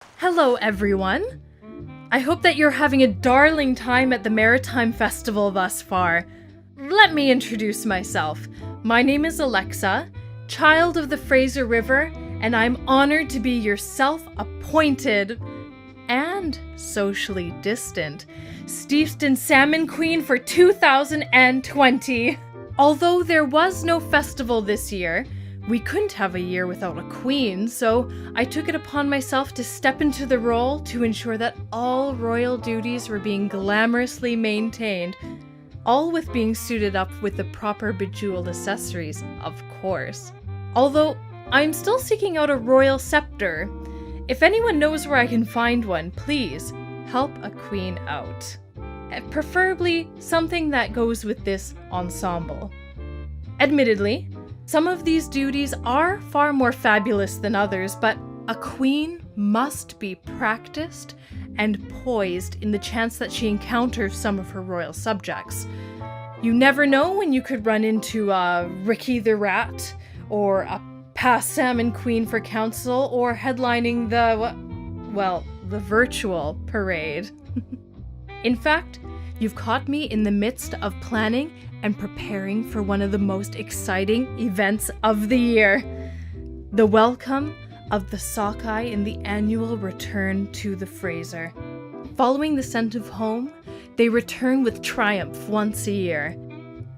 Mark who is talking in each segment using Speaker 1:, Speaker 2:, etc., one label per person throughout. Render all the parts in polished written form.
Speaker 1: Hello, everyone. I hope that you're having a darling time at the Maritime Festival thus far. Let me introduce myself. My name is Alexa, child of the Fraser River, and I'm honored to be your self-appointed and socially distant Steveston Salmon Queen for 2020. Although there was no festival this year, we couldn't have a year without a queen, so I took it upon myself to step into the role to ensure that all royal duties were being glamorously maintained, all with being suited up with the proper bejeweled accessories, of course. Although, I'm still seeking out a royal scepter. If anyone knows where I can find one, please help a queen out. Preferably something that goes with this ensemble. Admittedly, some of these duties are far more fabulous than others, but a queen must be practiced and poised in the chance that she encounters some of her royal subjects. You never know when you could run into Ricky the Rat, or a past Salmon Queen for council, or headlining the virtual parade. In fact, you've caught me in the midst of planning and preparing for one of the most exciting events of the year. The welcome of the sockeye in the annual return to the Fraser. Following the scent of home, they return with triumph once a year.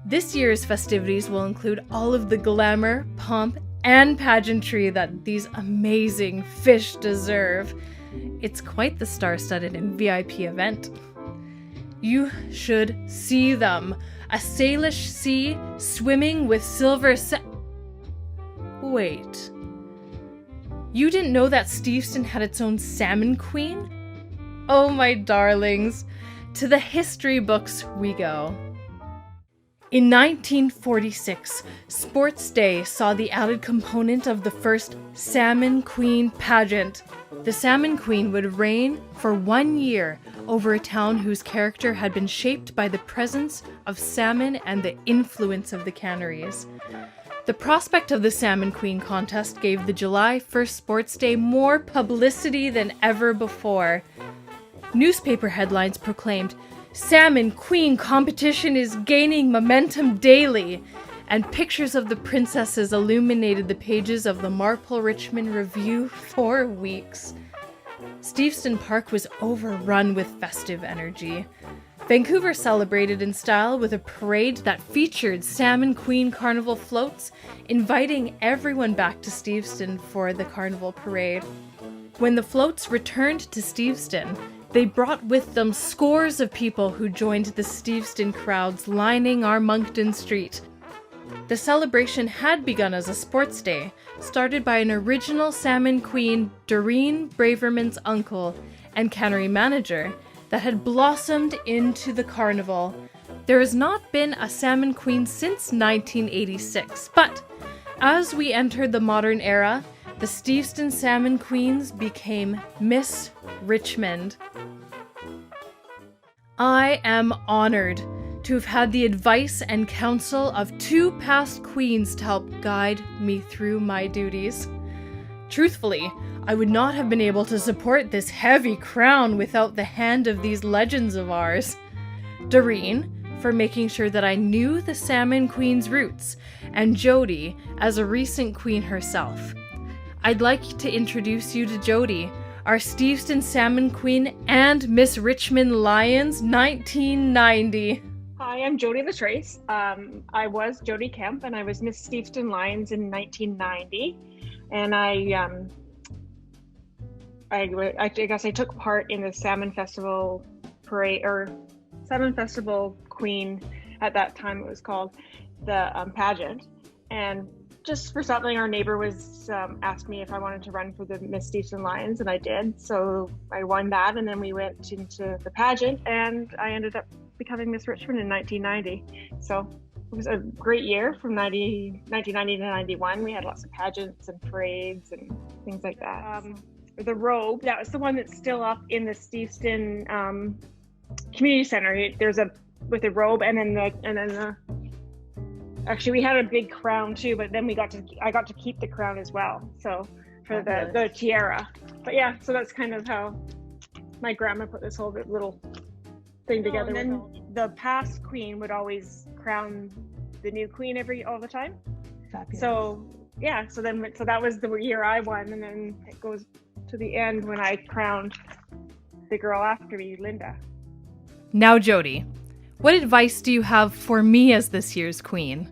Speaker 1: This year's festivities will include all of the glamour, pomp, and pageantry that these amazing fish deserve. It's quite the star-studded and VIP event. You should see them. A Salish sea swimming with silver Wait. You didn't know that Steveston had its own Salmon Queen? Oh, my darlings. To the history books we go. In 1946, Sports Day saw the added component of the first Salmon Queen pageant. The Salmon Queen would reign for 1 year over a town whose character had been shaped by the presence of salmon and the influence of the canneries. The prospect of the Salmon Queen contest gave the July 1st Sports Day more publicity than ever before. Newspaper headlines proclaimed, "Salmon Queen competition is gaining momentum daily," and pictures of the princesses illuminated the pages of the Marple Richmond Review for weeks. Steveston Park was overrun with festive energy. Vancouver celebrated in style with a parade that featured Salmon Queen carnival floats, inviting everyone back to Steveston for the carnival parade. When the floats returned to Steveston, they brought with them scores of people who joined the Steveston crowds lining our Moncton Street. The celebration had begun as a sports day, started by an original Salmon Queen, Doreen Braverman's uncle and cannery manager, that had blossomed into the carnival. There has not been a Salmon Queen since 1986, but as we entered the modern era, the Steveston Salmon Queens became Miss Richmond. I am honored to have had the advice and counsel of two past queens to help guide me through my duties. Truthfully, I would not have been able to support this heavy crown without the hand of these legends of ours. Doreen, for making sure that I knew the Salmon Queen's roots, and Jody, as a recent queen herself. I'd like to introduce you to Jody, our Steveston Salmon Queen and Miss Richmond Lions 1990.
Speaker 2: Hi, I'm Jody Latrace. I was Jody Kemp, and I was Miss Steveston Lions in 1990. And I guess I took part in the Salmon Festival parade, or Salmon Festival Queen at that time it was called, the pageant. And just for something, our neighbor was asked me if I wanted to run for the Miss Steveston Lions, and I did. So I won that, and then we went into the pageant, and I ended up becoming Miss Richmond in 1990. So it was a great year from 1990 to 91. We had lots of pageants and parades and things like that. The robe, that was the one that's still up in the Steveston Community Center. There's with a robe, and then actually we had a big crown too, but then I got to keep the crown as well. So for the tiara. But yeah, so that's kind of how my grandma put this whole little thing together. And then the past queen would always crown the new queen all the time.
Speaker 3: Fabulous.
Speaker 2: So yeah, so that was the year I won, and then it goes to the end when I crowned the girl after me, Linda.
Speaker 1: Now, Jody, what advice do you have for me as this year's queen?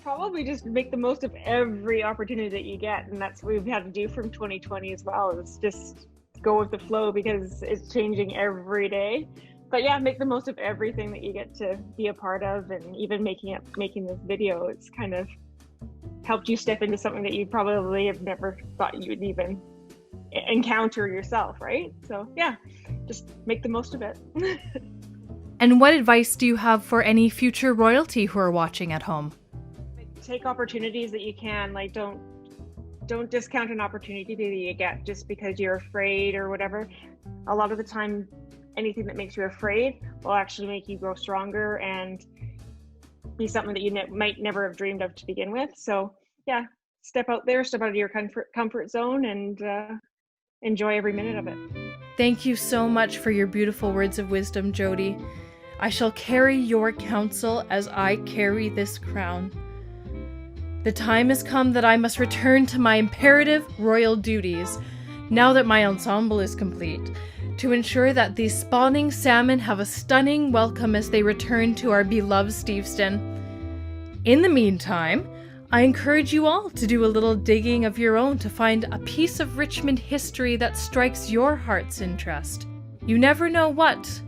Speaker 2: Probably just make the most of every opportunity that you get, and that's what we've had to do from 2020 as well. Is just go with the flow because it's changing every day. But yeah, make the most of everything that you get to be a part of, and even making this video, it's kind of helped you step into something that you probably have never thought you would even encounter yourself, right? So yeah, just make the most of it.
Speaker 1: And what advice do you have for any future royalty who are watching at home?
Speaker 2: Take opportunities that you can. Like, don't discount an opportunity that you get just because you're afraid or whatever. A lot of the time, anything that makes you afraid will actually make you grow stronger and be something that you might never have dreamed of to begin with. So yeah, step out of your comfort zone and enjoy every minute of it.
Speaker 1: Thank you so much for your beautiful words of wisdom, Jody. I shall carry your counsel as I carry this crown. The time has come that I must return to my imperative royal duties, now that my ensemble is complete, to ensure that these spawning salmon have a stunning welcome as they return to our beloved Steveston. In the meantime, I encourage you all to do a little digging of your own to find a piece of Richmond history that strikes your heart's interest. You never know what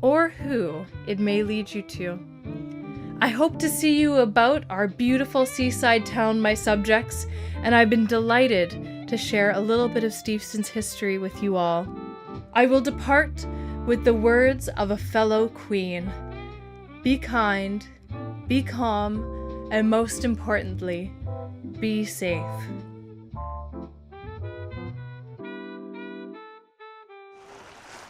Speaker 1: or who it may lead you to. I hope to see you about our beautiful seaside town, my subjects, and I've been delighted to share a little bit of Steveston's history with you all. I will depart with the words of a fellow queen. Be kind, be calm, and most importantly, be safe.